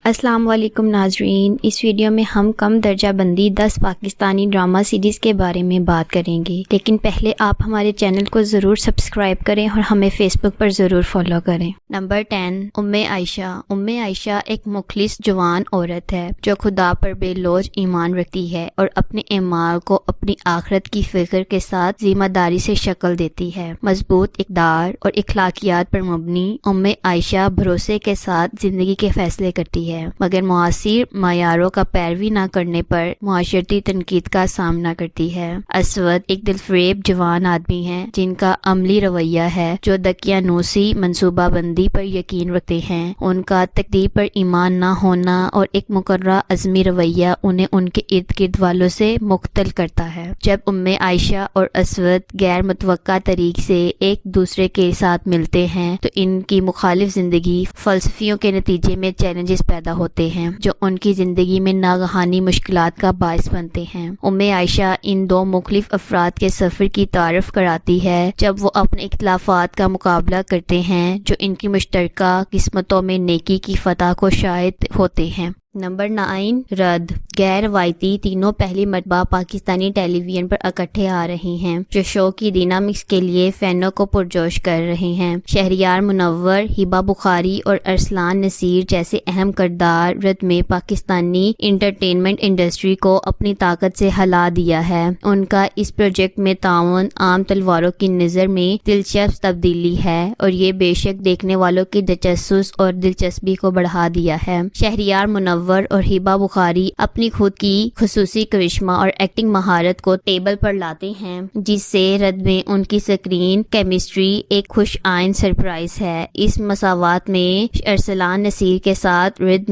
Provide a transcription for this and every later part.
السلام علیکم ناظرین، اس ویڈیو میں ہم کم درجہ بندی 10 پاکستانی ڈرامہ سیریز کے بارے میں بات کریں گے، لیکن پہلے آپ ہمارے چینل کو ضرور سبسکرائب کریں اور ہمیں فیس بک پر ضرور فالو کریں۔ نمبر 10، ام عائشہ۔ ام عائشہ ایک مخلص جوان عورت ہے جو خدا پر بے لوث ایمان رکھتی ہے اور اپنے اعمال کو اپنی آخرت کی فکر کے ساتھ ذمہ داری سے شکل دیتی ہے۔ مضبوط اقدار اور اخلاقیات پر مبنی ام عائشہ بھروسے کے ساتھ زندگی کے فیصلے کرتی ہے، مگر معاصر معیاروں کا پیروی نہ کرنے پر معاشرتی تنقید کا سامنا کرتی ہے۔ اسود ایک دلفریب جوان آدمی ہیں جن کا عملی رویہ ہے جو دقیانوسی منصوبہ بندی پر یقین رکھتے ہیں۔ ان کا تقدیر پر ایمان نہ ہونا اور ایک مقررہ عزمی رویہ انہیں ان کے ارد گرد والوں سے مختل کرتا ہے۔ جب ام عائشہ اور اسود غیر متوقع طریق سے ایک دوسرے کے ساتھ ملتے ہیں تو ان کی مخالف زندگی فلسفیوں کے نتیجے میں چیلنجز پیدا ہوتے ہیں جو ان کی زندگی میں ناگہانی مشکلات کا باعث بنتے ہیں۔ ام عائشہ ان دو مختلف افراد کے سفر کی تعارف کراتی ہے جب وہ اپنے اختلافات کا مقابلہ کرتے ہیں جو ان کی مشترکہ قسمتوں میں نیکی کی فتح کو شاہد ہوتے ہیں۔ نمبر 9، رد۔ غیر روایتی تینوں پہلی مرتبہ پاکستانی ٹیلی ویژن پر اکٹھے آ رہے ہیں جو شو کی ڈینامکس کے لیے فینوں کو پرجوش کر رہے ہیں۔ شہریار منور، ہبہ بخاری اور ارسلان نصیر جیسے اہم کردار رد میں پاکستانی انٹرٹینمنٹ انڈسٹری کو اپنی طاقت سے ہلا دیا ہے۔ ان کا اس پروجیکٹ میں تعاون عام تلواروں کی نظر میں دلچسپ تبدیلی ہے اور یہ بے شک دیکھنے والوں کی تجسس اور دلچسپی کو بڑھا دیا ہے۔ شہریار منور اور ہبہ بخاری اپنی خود کی خصوصی کرشمہ اور ایکٹنگ مہارت کو ٹیبل پر لاتے ہیں جس سے رد میں ان کی سکرین کیمسٹری ایک خوش آئند سرپرائز ہے۔ اس مساوات میں ارسلان نصیر کے ساتھ رد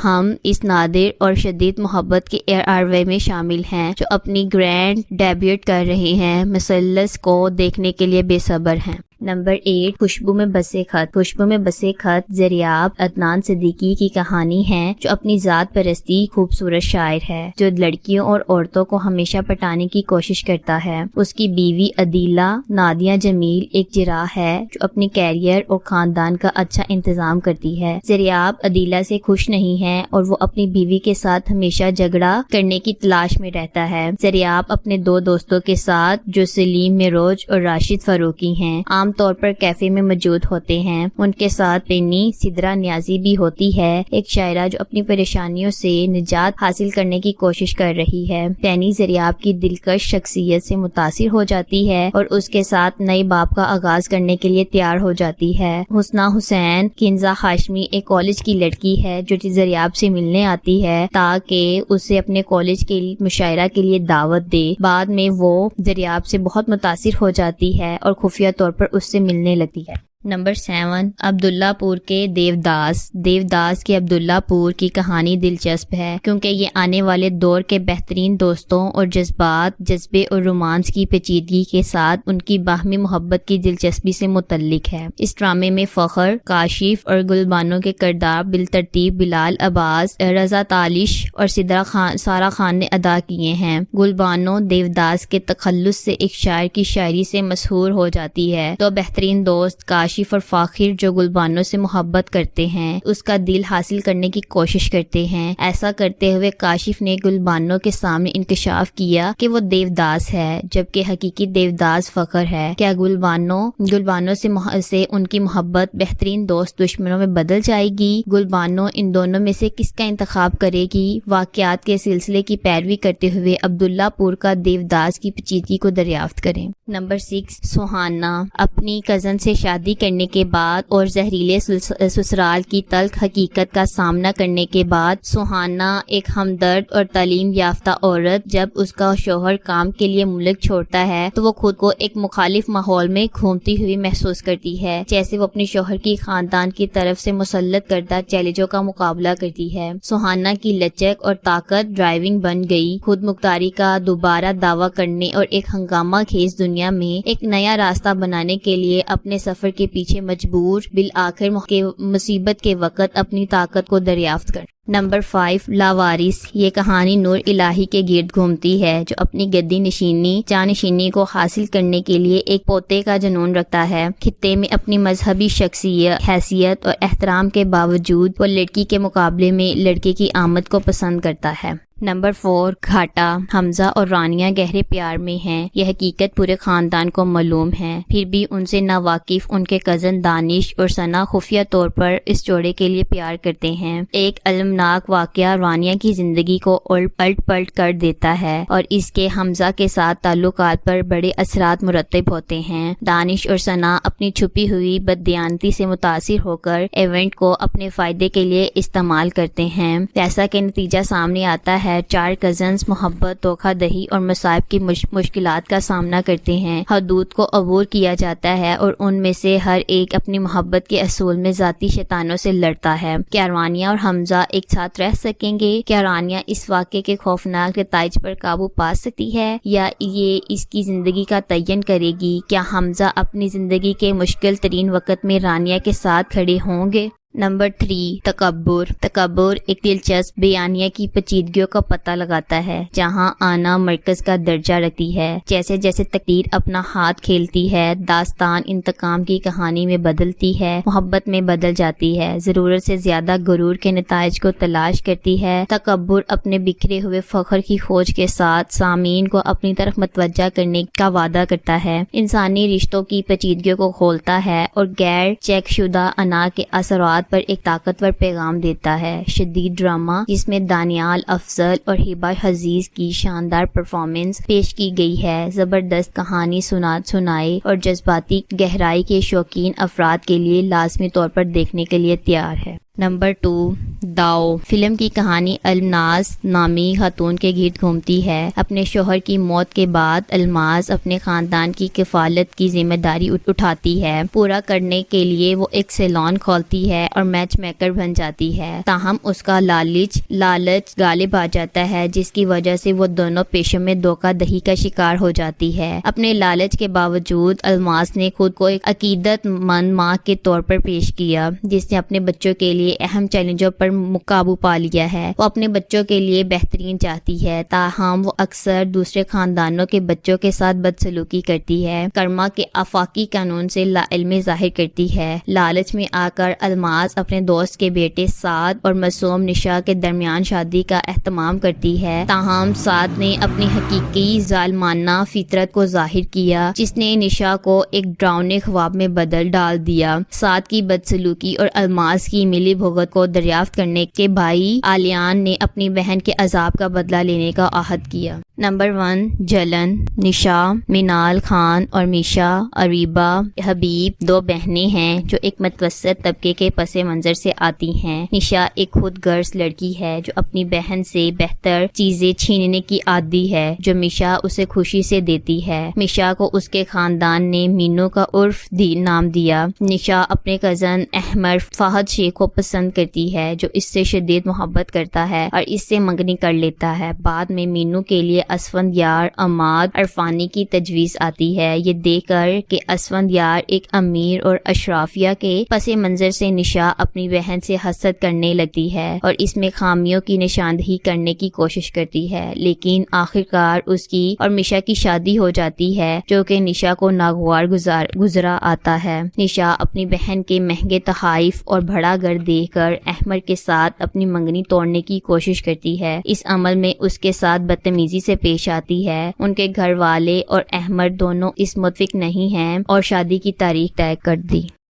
ہم اس نادر اور شدید محبت کے آروے میں شامل ہیں جو اپنی گرینڈ ڈیبیوٹ کر رہے ہیں۔ مثلث کو دیکھنے کے لیے بے صبر ہیں۔ نمبر 8، خوشبو میں بسے خط۔ خوشبو میں بسے خط زریاب عدنان صدیقی کی کہانی ہے جو اپنی ذات پرستی خوبصورت شاعر ہے جو لڑکیوں اور عورتوں کو ہمیشہ پٹانے کی کوشش کرتا ہے۔ اس کی بیوی عدیلہ نادیہ جمیل ایک جراح ہے جو اپنی کیریئر اور خاندان کا اچھا انتظام کرتی ہے۔ زریاب عدیلہ سے خوش نہیں ہے اور وہ اپنی بیوی کے ساتھ ہمیشہ جھگڑا کرنے کی تلاش میں رہتا ہے۔ زریاب اپنے دو دوستوں کے ساتھ جو سلیم مروج اور راشد فاروقی ہیں عام طور پر کیفے میں موجود ہوتے ہیں۔ ان کے ساتھ پینی سدرا نیازی بھی ہوتی ہے، ایک شاعرہ جو اپنی پریشانیوں سے نجات حاصل کرنے کی کوشش کر رہی ہے۔ پینی زریاب کی دلکش شخصیت سے متاثر ہو جاتی ہے اور اس کے ساتھ نئے باب کا آغاز کرنے کے لیے تیار ہو جاتی ہے۔ حسنہ حسین کنزہ ہاشمی ایک کالج کی لڑکی ہے جو زریاب سے ملنے آتی ہے تاکہ اسے اپنے کالج کے مشاعرہ کے لیے دعوت دے۔ بعد میں وہ زریاب سے بہت متاثر ہو جاتی ہے اور خفیہ طور پر اس سے ملنے لگتی ہے۔ نمبر 7، عبداللہ پور کے دیوداس۔ دیوداس کی عبداللہ پور کی کہانی دلچسپ ہے کیونکہ یہ آنے والے دور کے بہترین دوستوں اور جذبے اور رومانس کی پیچیدگی کے ساتھ ان کی باہمی محبت کی دلچسپی سے متعلق ہے۔ اس ڈرامے میں فخر، کاشف اور گلبانو کے کردار بالترتیب بلال عباس، رضا تالش اور سارا خان نے ادا کیے ہیں۔ گلبانو دیوداس کے تخلص سے ایک شاعر کی شاعری سے مسحور ہو جاتی ہے۔ دو بہترین دوست کاشف اور فاخر جو گلبانو سے محبت کرتے ہیں اس کا دل حاصل کرنے کی کوشش کرتے ہیں۔ ایسا کرتے ہوئے کاشف نے گلبانو کے سامنے انکشاف کیا کہ وہ دیوداس ہے جبکہ حقیقی دیوداس فخر ہے۔ کیا گلبانو سے ان کی محبت بہترین دوست دشمنوں میں بدل جائے گی؟ گلبانو ان دونوں میں سے کس کا انتخاب کرے گی؟ واقعات کے سلسلے کی پیروی کرتے ہوئے عبداللہ پور کا دیوداس کی پیچیدگی کو دریافت کریں۔ نمبر 6، سہانا۔ اپنی کزن سے شادی کرنے کے بعد اور زہریلے سسرال کی تلخ حقیقت کا سامنا کرنے کے بعد سہانا ایک ہمدرد اور تعلیم یافتہ عورت جب اس کا شوہر کام کے لیے ملک چھوڑتا ہے تو وہ خود کو ایک مخالف ماحول میں گھومتی ہوئی محسوس کرتی ہے، جیسے وہ اپنے شوہر کی خاندان کی طرف سے مسلط کردہ چیلنجوں کا مقابلہ کرتی ہے۔ سہانا کی لچک اور طاقت ڈرائیونگ بن گئی، خود مختاری کا دوبارہ دعویٰ کرنے اور ایک ہنگامہ خیز دنیا میں ایک نیا راستہ بنانے کے لیے اپنے سفر کے کے پیچھے مجبور، بالآخر مصیبت کے وقت اپنی طاقت کو دریافت کر۔ نمبر 5، لاوارث۔ یہ کہانی نور الہی کے گرد گھومتی ہے جو اپنی گدی نشینی جانشینی کو حاصل کرنے کے لیے ایک پوتے کا جنون رکھتا ہے۔ خطے میں اپنی مذہبی حیثیت اور احترام کے باوجود وہ لڑکی کے مقابلے میں لڑکے کی آمد کو پسند کرتا ہے۔ نمبر 4، گھاٹا۔ حمزہ اور رانیہ گہرے پیار میں ہیں، یہ حقیقت پورے خاندان کو معلوم ہے، پھر بھی ان سے ناواقف ان کے کزن دانش اور ثنا خفیہ طور پر اس جوڑے کے لیے پیار کرتے ہیں۔ ایک المناک واقعہ رانیہ کی زندگی کو الٹ پلٹ کر دیتا ہے اور اس کے حمزہ کے ساتھ تعلقات پر بڑے اثرات مرتب ہوتے ہیں۔ دانش اور ثنا اپنی چھپی ہوئی بددیانتی سے متاثر ہو کر ایونٹ کو اپنے فائدے کے لیے استعمال کرتے ہیں، جیسا کہ نتیجہ سامنے آتا ہے۔ 4 کزنز محبت، دھوکہ دہی اور مصائب کی مشکلات کا سامنا کرتے ہیں، حدود کو عبور کیا جاتا ہے اور ان میں سے ہر ایک اپنی محبت کے اصول میں ذاتی شیطانوں سے لڑتا ہے۔ کیا رانیہ اور حمزہ ایک ساتھ رہ سکیں گے؟ کیا رانیہ اس واقعے کے خوفناک نتائج پر قابو پا سکتی ہے یا یہ اس کی زندگی کا تعین کرے گی؟ کیا حمزہ اپنی زندگی کے مشکل ترین وقت میں رانیہ کے ساتھ کھڑے ہوں گے؟ نمبر 3، تکبر۔ تکبر ایک دلچسپ بیانیہ کی پیچیدگیوں کا پتہ لگاتا ہے جہاں آنا مرکز کا درجہ رکھتی ہے۔ جیسے جیسے تقدیر اپنا ہاتھ کھیلتی ہے، داستان انتقام کی کہانی میں بدلتی ہے، محبت میں بدل جاتی ہے، ضرورت سے زیادہ غرور کے نتائج کو تلاش کرتی ہے۔ تکبر اپنے بکھرے ہوئے فخر کی کھوج کے ساتھ سامعین کو اپنی طرف متوجہ کرنے کا وعدہ کرتا ہے، انسانی رشتوں کی پیچیدگیوں کو کھولتا ہے اور غیر چیک شدہ انا کے اثرات پر ایک طاقتور پیغام دیتا ہے۔ شدید ڈرامہ جس میں دانیال افضل اور ہبہ عزیز کی شاندار پرفارمنس پیش کی گئی ہے، زبردست کہانی سنائی اور جذباتی گہرائی کے شوقین افراد کے لیے لازمی طور پر دیکھنے کے لیے تیار ہے۔ نمبر 2، داؤ۔ فلم کی کہانی الماس نامی خاتون کے گرد گھومتی ہے۔ اپنے شوہر کی موت کے بعد الماس اپنے خاندان کی کفالت کی ذمہ داری اٹھاتی ہے، پورا کرنے کے لیے وہ ایک سیلون کھولتی ہے اور میچ میکر بن جاتی ہے۔ تاہم اس کا لالچ غالب آ جاتا ہے جس کی وجہ سے وہ دونوں پیشوں میں دھوکہ دہی کا شکار ہو جاتی ہے۔ اپنے لالچ کے باوجود الماس نے خود کو ایک عقیدت مند ماں کے طور پر پیش کیا جس نے اپنے بچوں کے لیے اہم چیلنجوں پر قابو پا لیا ہے۔ وہ اپنے بچوں کے لیے بہترین چاہتی ہے، تاہم وہ اکثر دوسرے خاندانوں کے بچوں کے ساتھ بدسلوکی کرتی ہے، کرما کے آفاقی قانون سے لا علمی ظاہر کرتی ہے۔ لالچ میں آ کر الماس اپنے دوست کے بیٹے سعد اور معصوم نشا کے درمیان شادی کا اہتمام کرتی ہے، تاہم سعد نے اپنی حقیقی ظالمانہ فطرت کو ظاہر کیا جس نے نشا کو ایک ڈراؤنے خواب میں بدل ڈال دیا۔ سعد کی بدسلوکی اور الماس کی ملی بھگت کو دریافت کرنے کے بھائی آلیان نے اپنی بہن کے عذاب کا بدلہ لینے کا عہد کیا۔ نمبر 1، جلن۔ نشا، مینال خان اور میشا اریبا حبیب 2 بہنیں ہیں جو ایک متوسط طبقے کے پس منظر سے آتی ہیں۔ نشا ایک خود غرض لڑکی ہے جو اپنی بہن سے بہتر چیزیں چھیننے کی عادی ہے جو میشا اسے خوشی سے دیتی ہے۔ میشا کو اس کے خاندان نے مینو کا عرف نام دیا۔ نشا اپنے کزن احمر فہد شیخ کو پسند کرتی ہے جو اس سے شدید محبت کرتا ہے اور اس سے منگنی کر لیتا ہے۔ بعد میں مینو کے لیے اسفندیار عماد عرفانی کی تجویز آتی ہے، یہ دیکھ کر کہ اسفندیار ایک امیر اور اشرافیہ کے پس منظر سے نشا اپنی بہن سے حسد کرنے لگتی ہے اور اس میں خامیوں کی نشاندہی کرنے کی کوشش کرتی ہے، لیکن آخرکار اس کی اور میشا کی شادی ہو جاتی ہے جو کہ نشا کو ناگوار گزرا آتا ہے۔ نشا اپنی بہن کے مہنگے تحائف اور بڑا گھر دیکھ کر احمر کے ساتھ اپنی منگنی توڑنے کی کوشش کرتی ہے، اس عمل میں اس کے ساتھ بدتمیزی سے پیش آتی ہے۔ ان کے گھر والے اور احمر دونوں اس متفق نہیں ہیں اور شادی کی تاریخ طے کر دی۔